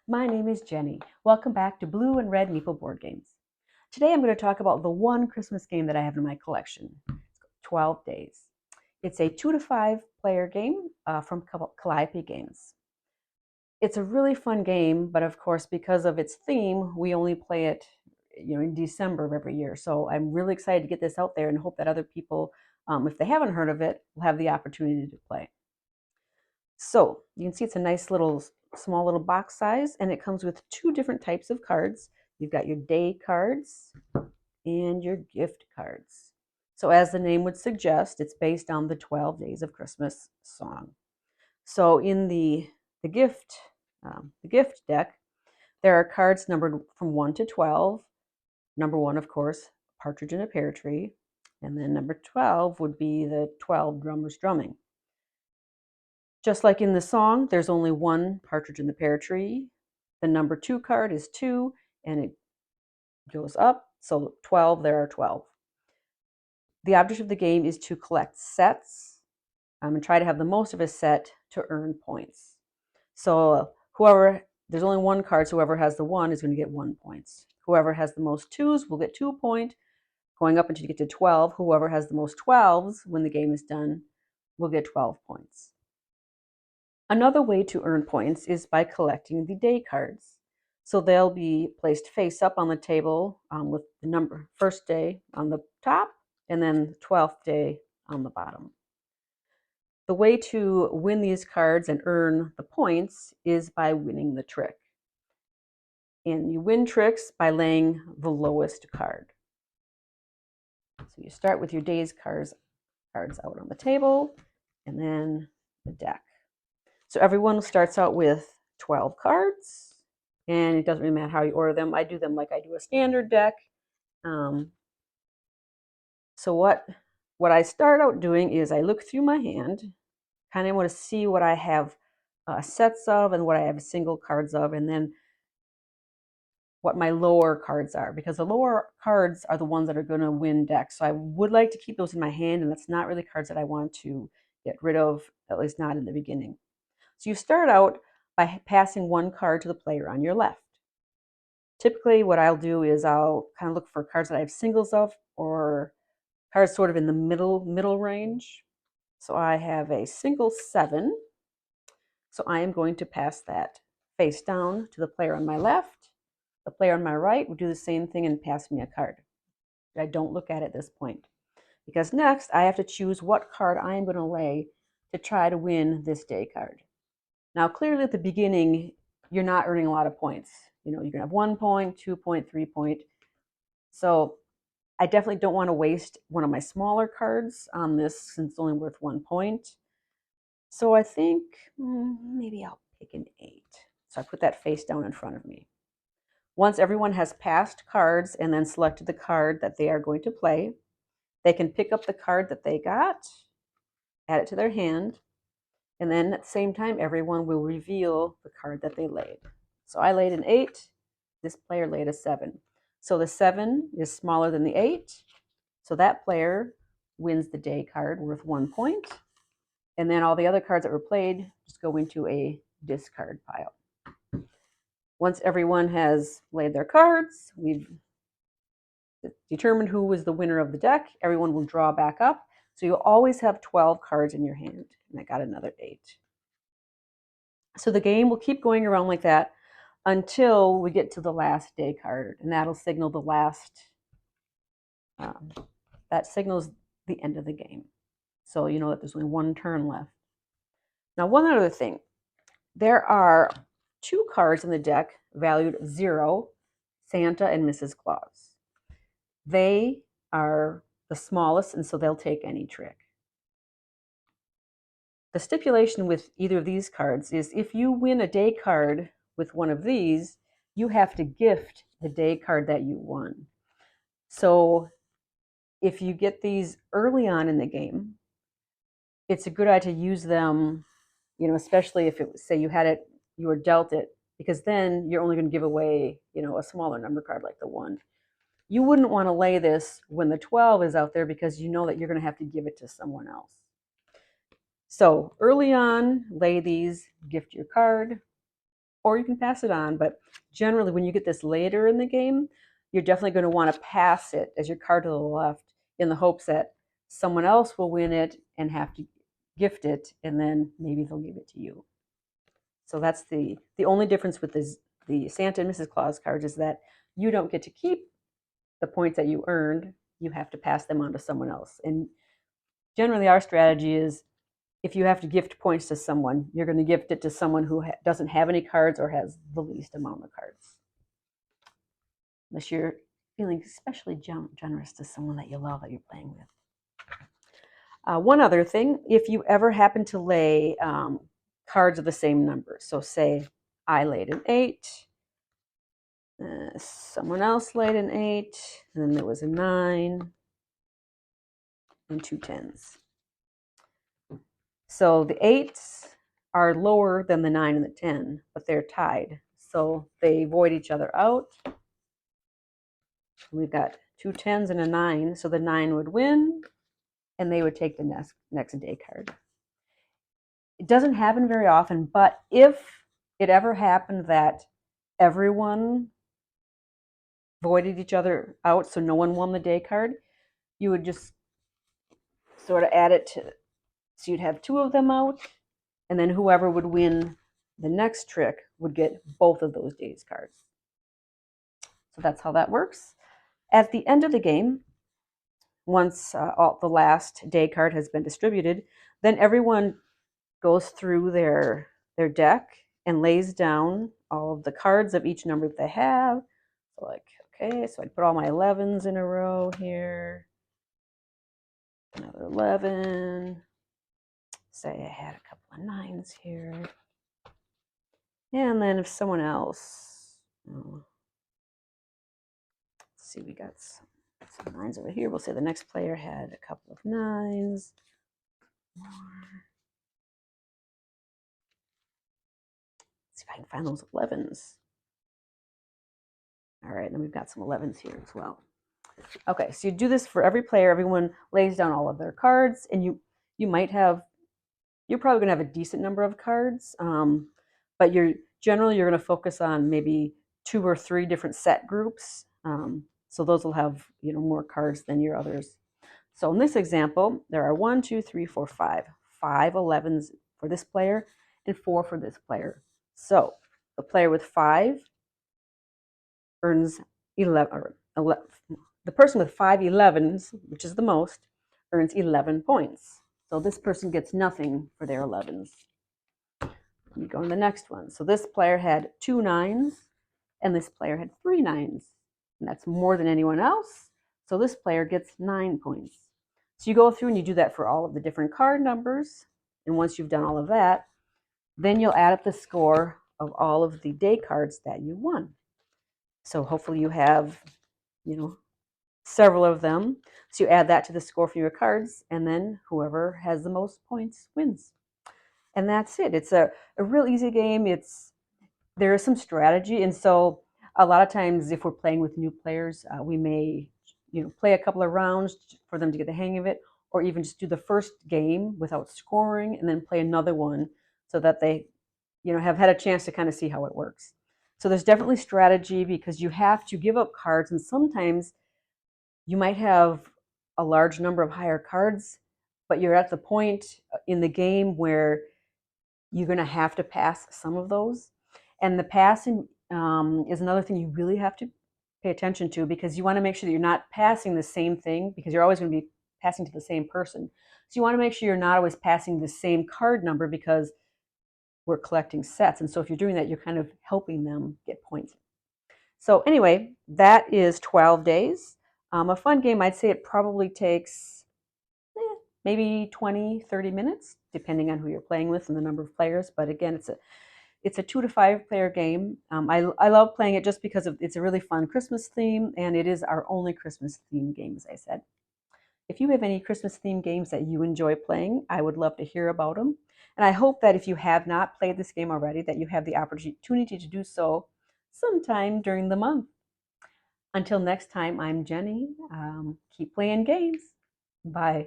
My name is Jenny. Welcome back to Blue and Red Meeple Board Games. Today I'm going to talk about the one Christmas game that I have in my collection, 12 Days. It's a 2 to 5 player game from Calliope Games. It's a really fun game, but of course, because of its theme, we only play it in December of every year. So I'm really excited to get this out there and hope that other people, if they haven't heard of it, will have the opportunity to play. So you can see it's a nice little small little box size, and it comes with two different types of cards. You've got your day cards and your gift cards. So as the name would suggest, it's based on the 12 Days of Christmas song. So in the gift deck, there are cards numbered from 1 to 12. Number 1, of course, Partridge in a Pear Tree, and then number 12 would be the 12 drummers drumming. Just like in the song, there's only one partridge in the pear tree. The number 2 card is 2, and it goes up. So 12, there are 12. The object of the game is to collect sets and try to have the most of a set to earn points. So there's only one card, so whoever has the 1 is going to get 1 point. Whoever has the most 2s will get 2 points. Going up until you get to 12, whoever has the most 12s when the game is done will get 12 points. Another way to earn points is by collecting the day cards. So they'll be placed face up on the table with the number first day on the top and then 12th day on the bottom. The way to win these cards and earn the points is by winning the trick. And you win tricks by laying the lowest card. So you start with your day's cards out on the table and then the deck. So everyone starts out with 12 cards, and it doesn't really matter how you order them. I do them like I do a standard deck. So what I start out doing is I look through my hand, kind of want to see what I have sets of and what I have single cards of, and then what my lower cards are, because the lower cards are the ones that are going to win decks. So I would like to keep those in my hand, and that's not really cards that I want to get rid of, at least not in the beginning. So you start out by passing one card to the player on your left. Typically what I'll do is I'll kind of look for cards that I have singles of or cards sort of in the middle range. So I have a single 7. So I am going to pass that face down to the player on my left. The player on my right will do the same thing and pass me a card. I don't look at it at this point, because next I have to choose what card I am going to lay to try to win this day card. Now, clearly at the beginning, you're not earning a lot of points. You're going to have 1 point, 2 point, 3 point. So I definitely don't want to waste one of my smaller cards on this since it's only worth 1 point. So I think maybe I'll pick an 8. So I put that face down in front of me. Once everyone has passed cards and then selected the card that they are going to play, they can pick up the card that they got, add it to their hand, and then at the same time, everyone will reveal the card that they laid. So I laid an 8. This player laid a 7. So the 7 is smaller than the 8. So that player wins the day card worth 1 point. And then all the other cards that were played just go into a discard pile. Once everyone has laid their cards, we've determined who was the winner of the deck. Everyone will draw back up. So you'll always have 12 cards in your hand. And I got another 8. So the game will keep going around like that until we get to the last day card, and that'll signal the last, that signals the end of the game. So you know that there's only one turn left. Now, one other thing, there are 2 cards in the deck valued 0, Santa and Mrs. Claus. They are the smallest, and so they'll take any trick. The stipulation with either of these cards is if you win a day card with one of these, you have to gift the day card that you won. So if you get these early on in the game, it's a good idea to use them, especially if it was, say you were dealt it, because then you're only going to give away, a smaller number card like the 1. You wouldn't want to lay this when the 12 is out there because you know that you're going to have to give it to someone else. So early on, lay these, gift your card, or you can pass it on. But generally, when you get this later in the game, you're definitely going to want to pass it as your card to the left in the hopes that someone else will win it and have to gift it, and then maybe they'll give it to you. So that's the only difference with the Santa and Mrs. Claus cards is that you don't get to keep the points that you earned. You have to pass them on to someone else. And generally, our strategy is if you have to gift points to someone, you're going to gift it to someone who doesn't have any cards or has the least amount of cards. Unless you're feeling especially generous to someone that you love that you're playing with. One other thing, if you ever happen to lay cards of the same number, so say I laid an 8, someone else laid an 8, and then there was a 9, and 2 10s. So the 8s are lower than the 9 and the 10, but they're tied. So they void each other out. We've got 2 10s and a 9, so the 9 would win, and they would take the next day card. It doesn't happen very often, but if it ever happened that everyone voided each other out, so no one won the day card, you would just sort of add it to, so you'd have 2 of them out, and then whoever would win the next trick would get both of those days cards. So that's how that works. At the end of the game, once the last day card has been distributed, then everyone goes through their deck and lays down all of the cards of each number that they have. So like, okay, so I'd put all my 11s in a row here. Another 11. Say I had a couple of 9s here. And then if someone else, let's see, we got some 9s over here. We'll say the next player had a couple of 9s. More. See if I can find those 11s. All right, and then we've got some 11s here as well. Okay, so you do this for every player. Everyone lays down all of their cards, and you're probably going to have a decent number of cards, but generally you're going to focus on maybe 2 or 3 different set groups. So those will have more cards than your others. So in this example, there are 1, 2, 3, 4, 5. 5 11s for this player and 4 for this player. So the player with 5 earns 11. The person with 5 11s, which is the most, earns 11 points. So this person gets nothing for their 11s. Let me go to the next one. So this player had 2 9s, and this player had 3 9s. And that's more than anyone else. So this player gets 9 points. So you go through and you do that for all of the different card numbers. And once you've done all of that, then you'll add up the score of all of the day cards that you won. So hopefully you have, several of them. So you add that to the score for your cards, and then whoever has the most points wins. And that's it. It's a real easy game. There is some strategy, and so a lot of times if we're playing with new players, we may play a couple of rounds for them to get the hang of it, or even just do the first game without scoring and then play another one so that they have had a chance to kind of see how it works. So there's definitely strategy because you have to give up cards, and sometimes you might have a large number of higher cards, but you're at the point in the game where you're going to have to pass some of those. And the passing is another thing you really have to pay attention to, because you want to make sure that you're not passing the same thing, because you're always going to be passing to the same person. So you want to make sure you're not always passing the same card number, because we're collecting sets. And so if you're doing that, you're kind of helping them get points. So anyway, that is 12 days. A fun game. I'd say it probably takes maybe 20, 30 minutes, depending on who you're playing with and the number of players. But again, it's a 2 to 5 player game. I love playing it just because it's a really fun Christmas theme, and it is our only Christmas theme game, as I said. If you have any Christmas theme games that you enjoy playing, I would love to hear about them. And I hope that if you have not played this game already, that you have the opportunity to do so sometime during the month. Until next time, I'm Jenny. Keep playing games. Bye.